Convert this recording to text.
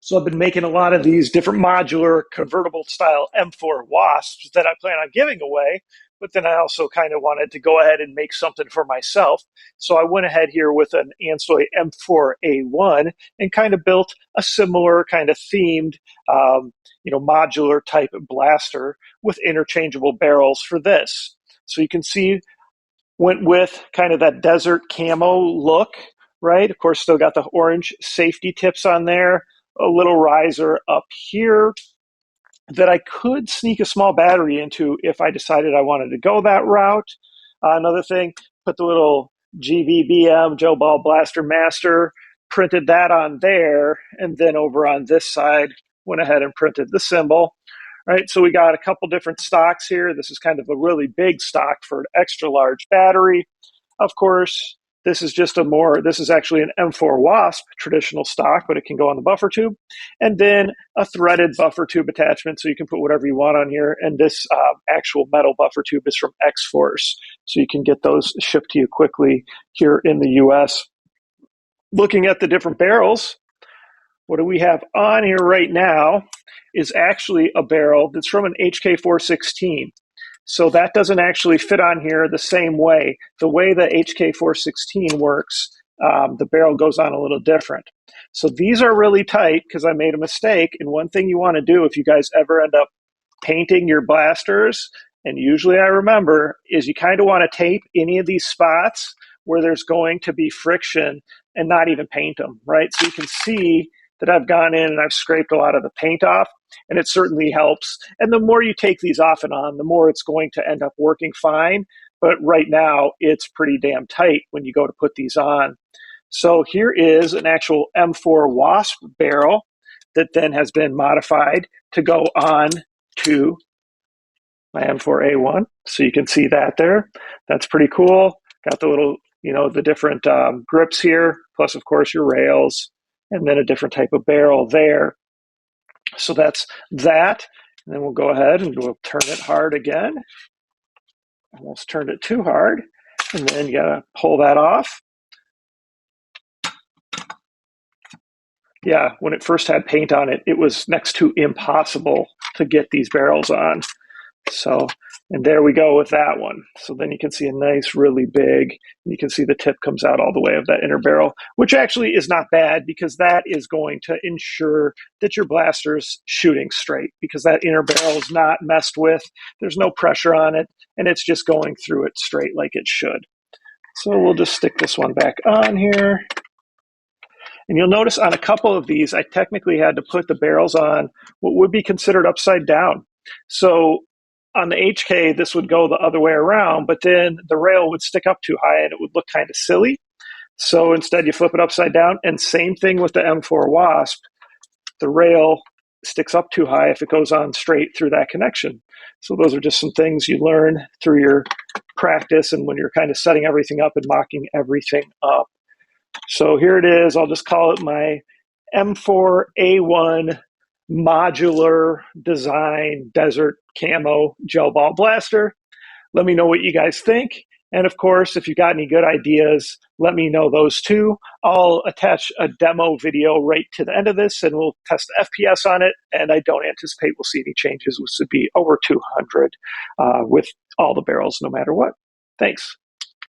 So I've been making a lot of these different modular convertible style M4 Wasps that I plan on giving away, but then I also kind of wanted to go ahead and make something for myself. So I went ahead here with an Anstoy M4a1 and kind of built a similar kind of themed, modular type blaster with interchangeable barrels for this. So you can see, went with kind of that desert camo look, right? Of course, still got the orange safety tips on there, a little riser up here that I could sneak a small battery into if I decided I wanted to go that route. Another thing, put the little GVBM, Gel Ball Blaster Master, printed that on there, and then over on this side, went ahead and printed the symbol. Right, so we got a couple different stocks here. This is kind of a really big stock for an extra large battery. Of course, this is actually an M4 Wasp traditional stock, but it can go on the buffer tube. And then a threaded buffer tube attachment, so you can put whatever you want on here. And this actual metal buffer tube is from X-Force, so you can get those shipped to you quickly here in the US. Looking at the different barrels, what do we have on here right now is actually a barrel that's from an Hk416. So that doesn't actually fit on here the same way. The way the Hk416 works, the barrel goes on a little different. So these are really tight because I made a mistake. And one thing you want to do if you guys ever end up painting your blasters, and usually I remember, is you kind of want to tape any of these spots where there's going to be friction and not even paint them, right? So you can see that I've gone in and I've scraped a lot of the paint off, and it certainly helps. And the more you take these off and on, the more it's going to end up working fine. But right now, it's pretty damn tight when you go to put these on. So here is an actual M4 Wasp barrel that then has been modified to go on to my M4A1. So you can see that there. That's pretty cool. Got the little, the different grips here, plus, of course, your rails, and then a different type of barrel there. So that's that. And then we'll go ahead and we'll turn it hard again. Almost turned it too hard. And then you gotta pull that off. Yeah, when it first had paint on it, it was next to impossible to get these barrels on. So, and there we go with that one. So then you can see a nice, really big, you can see the tip comes out all the way of that inner barrel, which actually is not bad because that is going to ensure that your blaster's shooting straight because that inner barrel is not messed with. There's no pressure on it, and it's just going through it straight like it should. So we'll just stick this one back on here. And you'll notice on a couple of these, I technically had to put the barrels on what would be considered upside down. So on the HK, this would go the other way around, but then the rail would stick up too high and it would look kind of silly. So instead you flip it upside down, and same thing with the M4 Wasp. The rail sticks up too high if it goes on straight through that connection. So those are just some things you learn through your practice and when you're kind of setting everything up and mocking everything up. So here it is. I'll just call it my M4A1 modular design desert camo gel ball blaster. Let me know what you guys think. And of course, if you got any good ideas, let me know those too. I'll attach a demo video right to the end of this and we'll test the FPS on it. And I don't anticipate we'll see any changes, which would be over 200 with all the barrels, no matter what. Thanks.